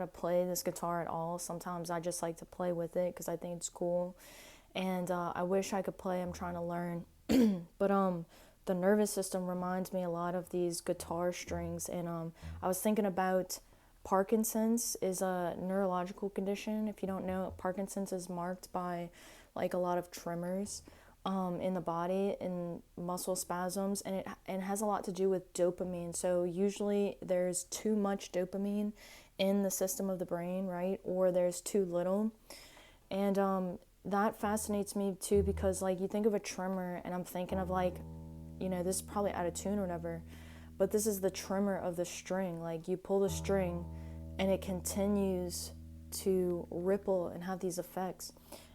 to play this guitar at all. Sometimes I just like to play with it because I think it's cool. And I wish I could play. I'm trying to learn. But the nervous system reminds me a lot of these guitar strings. And I was thinking about Parkinson's is a neurological condition. If you don't know, Parkinson's is marked by like a lot of tremors in the body and muscle spasms, and it has a lot to do with dopamine. So usually there's too much dopamine in the system of the brain, right? Or there's too little. And that fascinates me too because like you think of a tremor and I'm thinking of like, this is probably out of tune or whatever, but this is the tremor of the string. Like you pull the string and it continues to ripple and have these effects.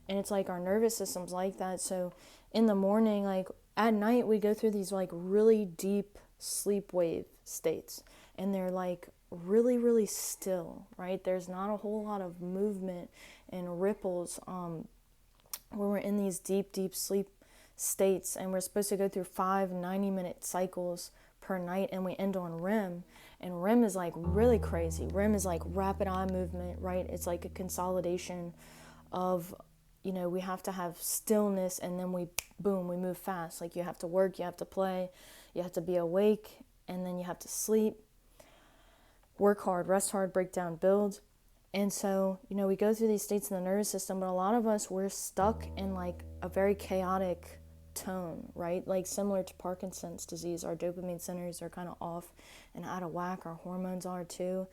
And it's like our nervous system's like that. So in the morning, like at night, we go through these like really deep sleep wave states. And they're like really, really still, right? There's not a whole lot of movement and ripples where we're in these deep, deep sleep states. And we're supposed to go through 5 90-minute cycles per night, and we end on REM. And REM is like really crazy. REM is like rapid eye movement, right? It's like a consolidation of, we have to have stillness, and then we move fast. Like you have to work, you have to play, you have to be awake, and then you have to sleep, work hard, rest hard, break down, build. And so, we go through these states in the nervous system, but a lot of us, we're stuck in like a very chaotic tone, right? Like similar to Parkinson's disease, our dopamine centers are kind of off and out of whack. Our hormones are too.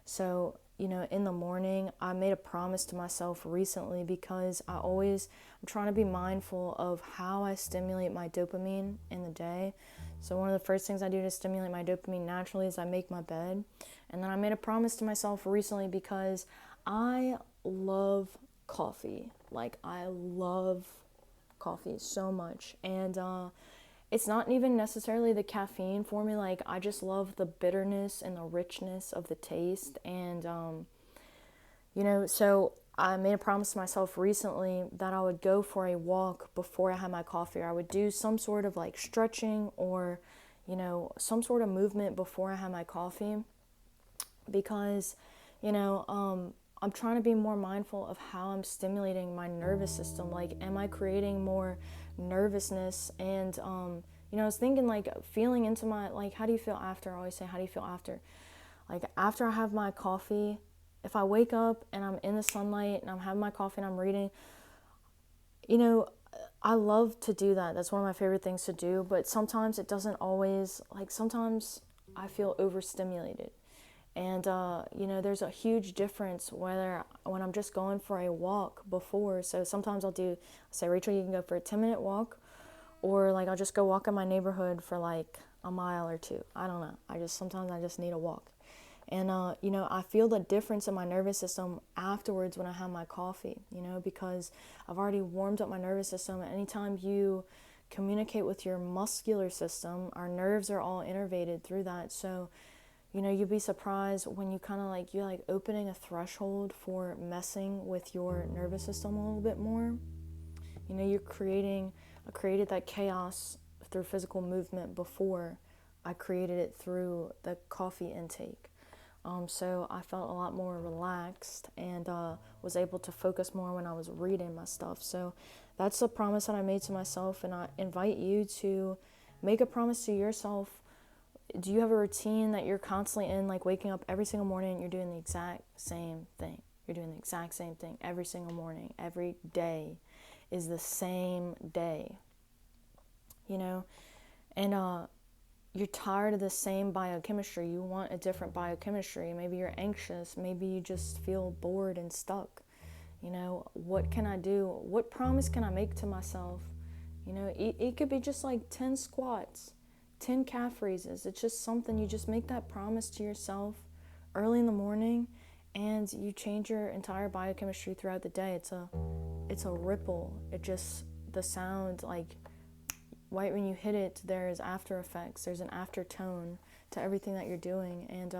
So, in the morning, I made a promise to myself recently because I'm trying to be mindful of how I stimulate my dopamine in the day. So one of the first things I do to stimulate my dopamine naturally is I make my bed. And then I made a promise to myself recently because I love coffee. Like I love coffee so much. And it's not even necessarily the caffeine for me. Like I just love the bitterness and the richness of the taste. And so I made a promise to myself recently that I would go for a walk before I had my coffee, or I would do some sort of like stretching or some sort of movement before I had my coffee, because I'm trying to be more mindful of how I'm stimulating my nervous system. Like, am I creating more nervousness? And I was thinking like feeling into my, like, how do you feel after? I always say, how do you feel after? Like after I have my coffee, if I wake up and I'm in the sunlight and I'm having my coffee and I'm reading, I love to do that. That's one of my favorite things to do. But sometimes it doesn't always, like sometimes I feel overstimulated. And, there's a huge difference when I'm just going for a walk before. So sometimes say, Rachel, you can go for a 10-minute walk, or like I'll just go walk in my neighborhood for like a mile or two. I don't know. Sometimes I just need a walk. And, I feel the difference in my nervous system afterwards when I have my coffee, because I've already warmed up my nervous system. And anytime you communicate with your muscular system, our nerves are all innervated through that. So, you'd be surprised when you kind of like, you're like opening a threshold for messing with your nervous system a little bit more. I created that chaos through physical movement before I created it through the coffee intake. So I felt a lot more relaxed and was able to focus more when I was reading my stuff. So that's a promise that I made to myself, and I invite you to make a promise to yourself. Do you have a routine that you're constantly in, like waking up every single morning and you're doing the exact same thing? You're doing the exact same thing every single morning. Every day is the same day, And you're tired of the same biochemistry. You want a different biochemistry. Maybe you're anxious. Maybe you just feel bored and stuck. What can I do? What promise can I make to myself? It could be just like 10 squats, 10 calf raises. It's just something, you just make that promise to yourself early in the morning, and you change your entire biochemistry throughout the day. It's a ripple. The sound, like right when you hit it, there's after effects. There's an aftertone to everything that you're doing. And,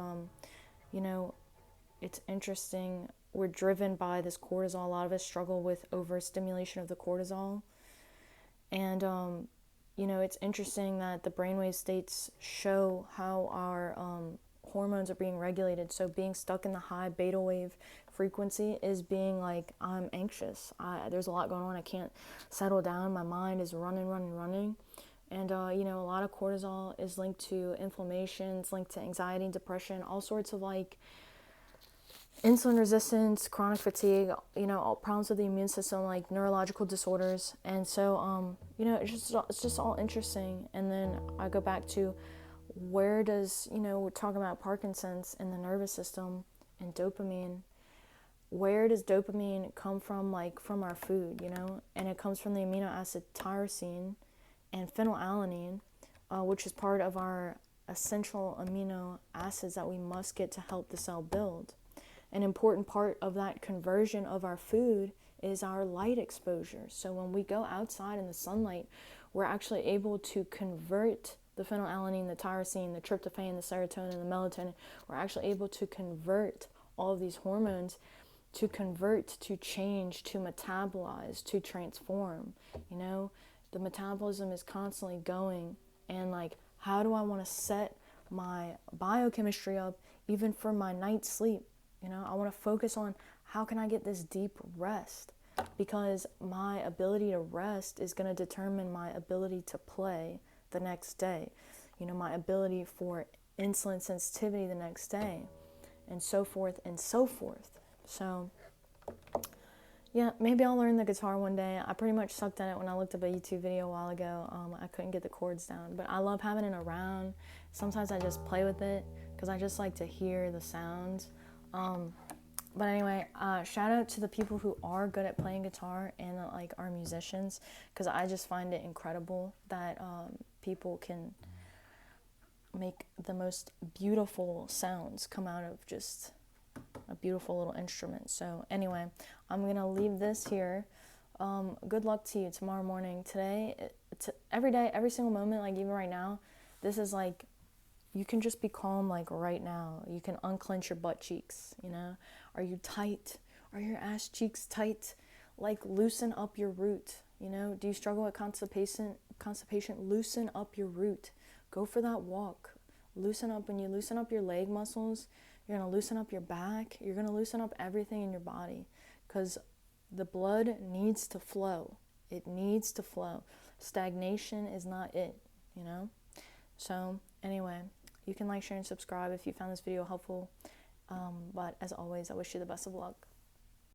it's interesting. We're driven by this cortisol. A lot of us struggle with overstimulation of the cortisol. And, it's interesting that the brainwave states show how our hormones are being regulated. So being stuck in the high beta wave frequency is being like, I'm anxious. There's a lot going on. I can't settle down. My mind is running. And, you know, a lot of cortisol is linked to inflammation, it's linked to anxiety and depression, all sorts of like insulin resistance, chronic fatigue, you know, all problems with the immune system, like neurological disorders. And so, you know, it's just all interesting. And then I go back to, where does, you know, we're talking about Parkinson's and the nervous system and dopamine. Where does dopamine come from? Like from our food, you know, and it comes from the amino acid tyrosine and phenylalanine, which is part of our essential amino acids that we must get to help the cell build. An important part of that conversion of our food is our light exposure. So when we go outside in the sunlight, we're actually able to convert the phenylalanine, the tyrosine, the tryptophan, the serotonin, the melatonin. We're actually able to convert all of these hormones, to convert, to change, to metabolize, to transform. You know, the metabolism is constantly going, and like, how do I want to set my biochemistry up even for my night's sleep? You know, I want to focus on how can I get this deep rest, because my ability to rest is going to determine my ability to play the next day, you know, my ability for insulin sensitivity the next day, and so forth and so forth. So yeah, maybe I'll learn the guitar one day. I pretty much sucked at it when I looked up a YouTube video a while ago. I couldn't get the chords down, but I love having it around. Sometimes I just play with it because I just like to hear the sounds. But anyway, shout out to the people who are good at playing guitar and like are musicians, because I just find it incredible that people can make the most beautiful sounds come out of just a beautiful little instrument. So anyway, I'm gonna leave this here. Good luck to you tomorrow morning. Today, every day, every single moment, like even right now, this is like, you can just be calm, like right now. You can unclench your butt cheeks, you know? Are you tight? Are your ass cheeks tight? Like, loosen up your root, you know? Do you struggle with constipation? Loosen up your root. Go for that walk. Loosen up. When you loosen up your leg muscles, you're going to loosen up your back. You're going to loosen up everything in your body, because the blood needs to flow. It needs to flow. Stagnation is not it, you know? So anyway, you can like, share, and subscribe if you found this video helpful. But as always, I wish you the best of luck.